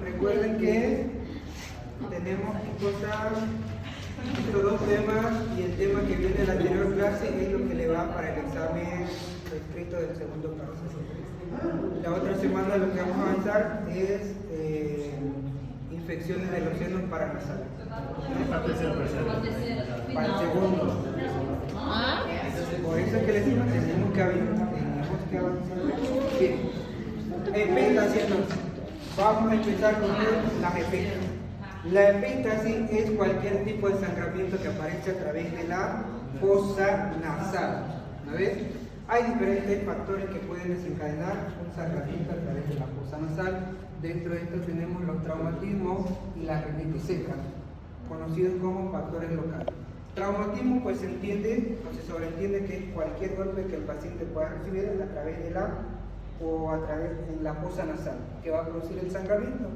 Recuerden que tenemos que contar estos dos temas y el tema que viene en la anterior clase es lo que le va para el examen escrito del segundo parcial. La otra semana lo que vamos a avanzar es infecciones de los senos paranasales. Para el segundo. Por eso es que les digo, tenemos que avanzar. Bien. Epístasis entonces. Vamos a empezar con las epístasis. La epístasis es cualquier tipo de sangramiento que aparece a través de la fosa nasal. ¿No ves? Hay diferentes factores que pueden desencadenar un sangramiento a través de la fosa nasal. Dentro de esto tenemos los traumatismos y la rinitis seca, conocidos como factores locales. Traumatismo pues se entiende o se sobreentiende que es cualquier golpe que el paciente pueda recibir a través de la en la fosa nasal, que va a producir el sangramiento.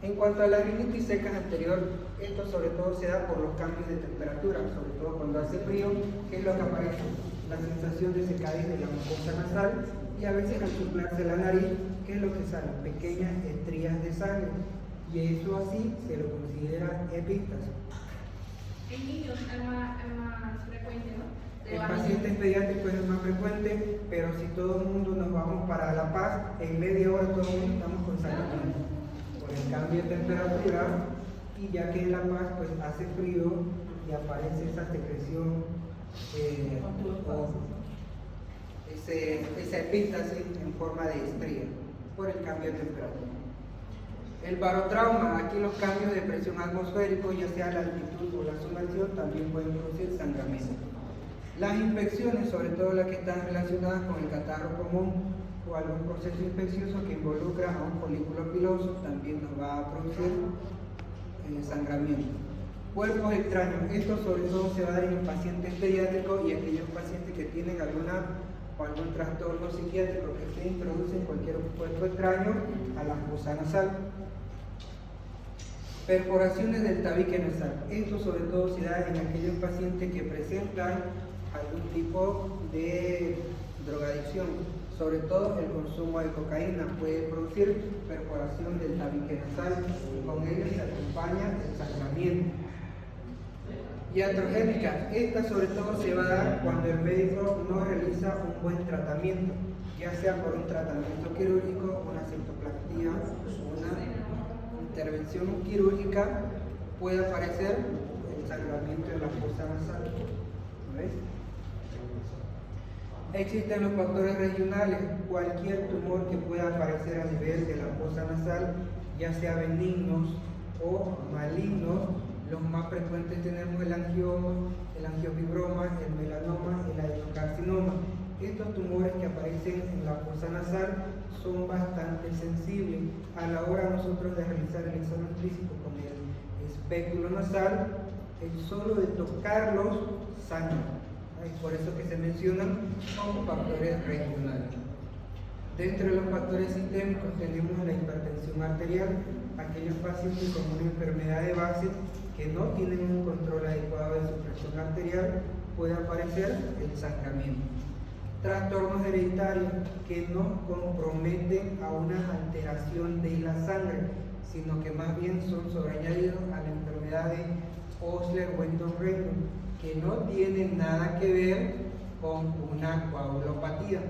En cuanto a la rinitis seca anterior, esto sobre todo se da por los cambios de temperatura, sobre todo cuando hace frío, que es lo que aparece, la sensación de secadez de la mucosa nasal y a veces al soplarse la nariz, que es lo que sale, pequeñas estrías de sangre, y eso así se lo considera epístasis. En niños es más frecuente, ¿no? En pacientes pediátricos es más frecuente, pero si todo el mundo nos vamos para La Paz, en media hora todo el mundo estamos con sangramiento por el cambio de temperatura, y ya que en La Paz pues hace frío y aparece esa secreción esa epístasis en forma de estría por el cambio de temperatura. El barotrauma, aquí los cambios de presión atmosférica, ya sea la altitud o la sumersión, también pueden producir sangramiento. Las infecciones, sobre todo las que están relacionadas con el catarro común o algún proceso infeccioso que involucra a un folículo piloso, también nos va a producir sangramiento. Cuerpos extraños, esto sobre todo se va a dar en pacientes pediátricos y aquellos pacientes que tienen algún trastorno psiquiátrico que se introduce en cualquier cuerpo extraño a la fosa nasal. Perforaciones del tabique nasal, esto sobre todo se da en aquellos pacientes que presentan algún tipo de drogadicción, sobre todo el consumo de cocaína puede producir perforación del tabique nasal, con ello se acompaña el sangramiento. Iatrogénica, esta sobre todo se va a dar cuando el médico no realiza un buen tratamiento, ya sea por un tratamiento quirúrgico, una citoplastia, una intervención quirúrgica, puede aparecer el sangramiento de la fosa nasal. ¿No ves? Existen los factores regionales, cualquier tumor que pueda aparecer a nivel de la fosa nasal, ya sea benignos o malignos. Los más frecuentes tenemos el angioma, el angiofibroma, el melanoma y el adenocarcinoma. Estos tumores que aparecen en la fosa nasal son bastante sensibles. A la hora nosotros de realizar el examen físico con el espéculo nasal, el solo de tocarlos sangra. Es por eso que se mencionan como factores regionales. Dentro de los factores sistémicos tenemos la hipertensión arterial, aquellos pacientes con una enfermedad de base que no tienen un control adecuado de su presión arterial, puede aparecer el sangramiento. Trastornos hereditarios que no comprometen a una alteración de la sangre, sino que más bien son sobreañadidos a la enfermedad de Osler-Wenton-Reynolds, que no tienen nada que ver con una coagulopatía,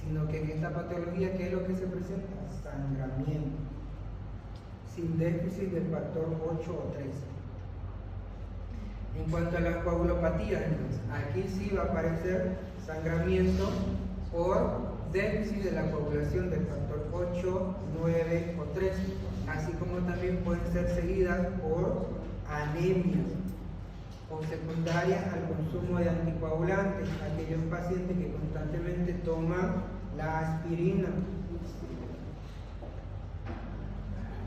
sino que en esta patología, ¿qué es lo que se presenta? Sangramiento, sin déficit del factor 8 o 13. En cuanto a las coagulopatías, entonces, aquí sí va a aparecer sangramiento por déficit de la coagulación del factor 8, 9 o 13, así como también pueden ser seguidas por anemias o secundarias al consumo de anticoagulantes, aquellos pacientes que constantemente toman la aspirina,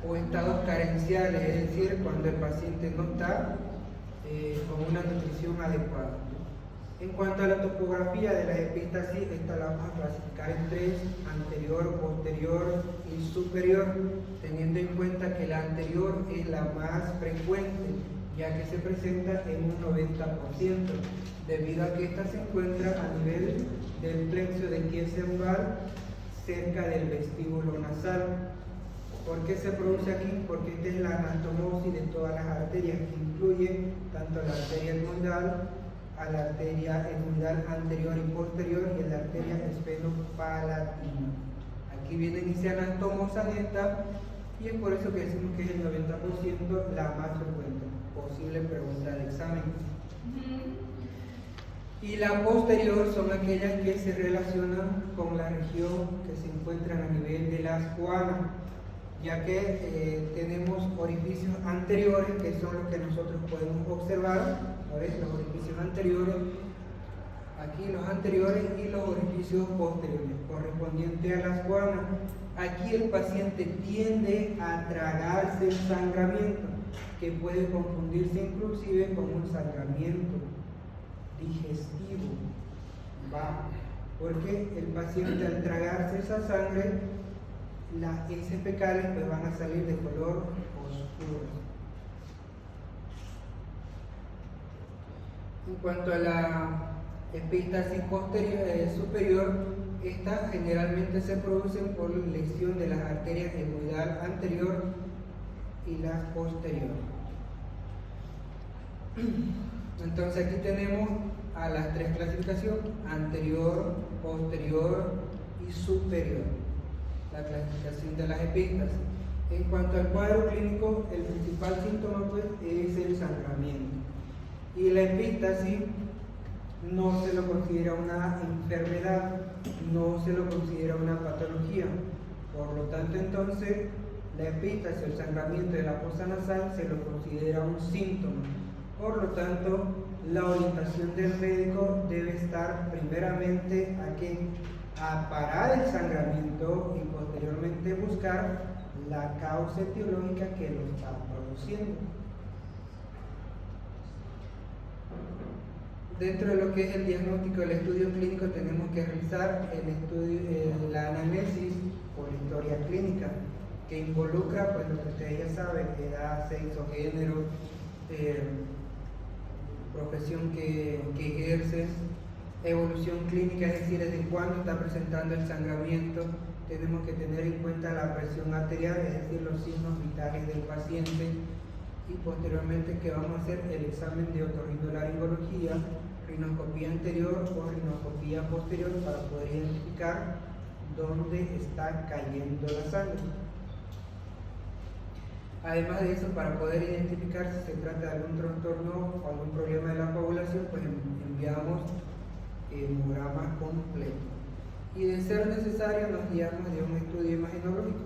o estados carenciales, es decir, cuando el paciente no está con una nutrición adecuada. En cuanto a la topografía de la epístasis, esta la vamos a clasificar en tres: anterior, posterior y superior, teniendo en cuenta que la anterior es la más frecuente, ya que se presenta en un 90%, debido a que esta se encuentra a nivel del plexo de Kiessenbach, cerca del vestíbulo nasal. ¿Por qué se produce aquí? Porque esta es la anastomosis de todas las arterias, que incluye tanto la arteria etmoidal, a la arteria etmoidal anterior y posterior, y a la arteria esfenopalatina. Aquí viene inicial anastomosa neta, y es por eso que decimos que es el 90% la más frecuente, posible pregunta del examen. Y la posterior son aquellas que se relacionan con la región que se encuentran a nivel de la escuana, ya que tenemos orificios anteriores, que son los que nosotros podemos observar, ¿sabes? Los orificios anteriores, aquí los anteriores, y los orificios posteriores, correspondiente a la escuana. Aquí el paciente tiende a tragarse el sangramiento, que puede confundirse inclusive con un sangramiento digestivo bajo, porque el paciente al tragarse esa sangre, las heces fecales pues van a salir de color oscuro. En cuanto a la epístasis superior, esta generalmente se produce por lesión de las arterias etmoidal anterior y la posterior. Entonces aquí tenemos a las tres clasificaciones: anterior, posterior y superior, la clasificación de las epístasis. En cuanto al cuadro clínico, el principal síntoma pues es el sangramiento, y la epístasis no se lo considera una enfermedad, no se lo considera una patología. Por lo tanto, entonces, la epístasis o el sangramiento de la fosa nasal se lo considera un síntoma. Por lo tanto, la orientación del médico debe estar primeramente a parar el sangramiento y posteriormente buscar la causa etiológica que lo está produciendo. Dentro de lo que es el diagnóstico del estudio clínico, tenemos que realizar la anamnesis o la historia clínica, que involucra pues lo que ustedes ya saben: edad, sexo, género, profesión que ejerces, evolución clínica, es decir, desde cuándo está presentando el sangramiento. Tenemos que tener en cuenta la presión arterial, es decir, los signos vitales del paciente, y posteriormente que vamos a hacer el examen de otorrinolaringología, rinoscopía anterior o rinoscopía posterior, para poder identificar dónde está cayendo la sangre. Además de eso, para poder identificar si se trata de algún trastorno o algún problema de la coagulación, pues enviamos hemograma completo, y de ser necesario nos guiamos de un estudio imagenológico.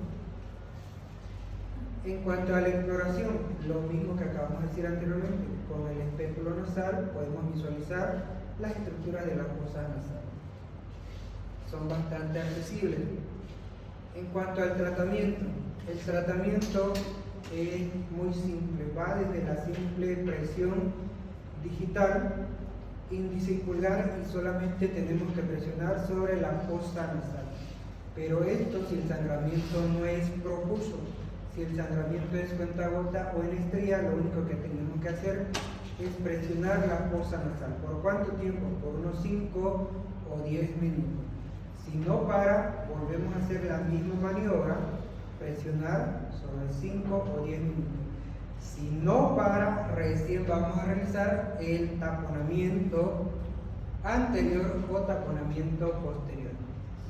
En cuanto a la exploración, lo mismo que acabamos de decir anteriormente: con el espéculo nasal podemos visualizar las estructuras de la fosa nasal, son bastante accesibles. En cuanto al tratamiento, el tratamiento es muy simple, va desde la simple presión digital, índice y pulgar, y solamente tenemos que presionar sobre la fosa nasal. Pero esto si el sangramiento no es profuso. Si el sangramiento es cuentagota o en estría, lo único que tenemos que hacer es presionar la fosa nasal. ¿Por cuánto tiempo? Por unos 5 o 10 minutos. Si no para, volvemos a hacer la misma maniobra, presionar sobre 5 o 10 minutos. Si no para, recién vamos a realizar el taponamiento anterior o taponamiento posterior.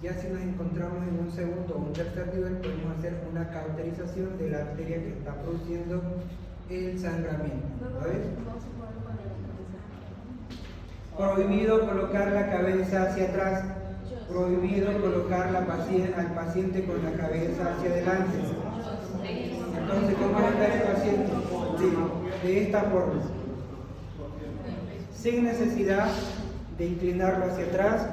Ya si nos encontramos en un segundo o un tercer nivel, podemos hacer una cauterización de la arteria que está produciendo el sangramiento. ¿Sabes? Prohibido colocar la cabeza hacia atrás. Prohibido colocar al paciente con la cabeza hacia adelante. Entonces, ¿cómo va a estar el paciente? Sí, de esta forma, sin necesidad de inclinarlo hacia atrás.